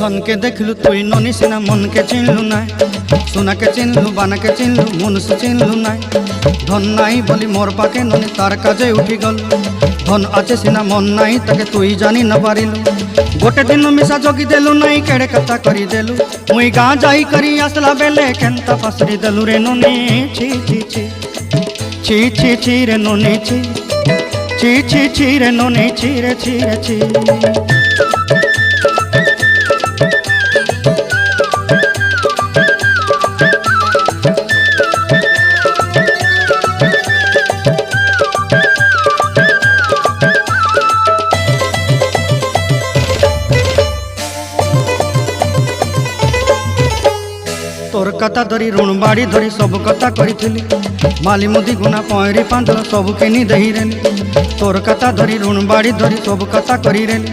धन के देखलु तुई ननी सिना मन के चिन्हलु ना सोना के चिन्हलु बाना के चिन्हलु मनुष्य चिन्हलु ना धन नाई बोली मोर पाके ननी तार काजे उठी गल धन आचे सिना मन नाई ताके तुई जानी न पारिलु गोटे दिन मिसा जगी देलु नाई केड़े कथा करी देलु मुई गाँ जाई करी आसला बेले केंता फासरी देलु रे ननी छी छी छी छी छी छी रे ननी छी छी छी छी रे ननी छी रे छी रे छी। तोर कथा धरी ऋण बाड़ी धरी सब कथा करी माली मुदी गुना पहरी पांदर सब किनी दही रेली तोर कथा धरी ऋण बाड़ी धरी सब कथा करी रेली।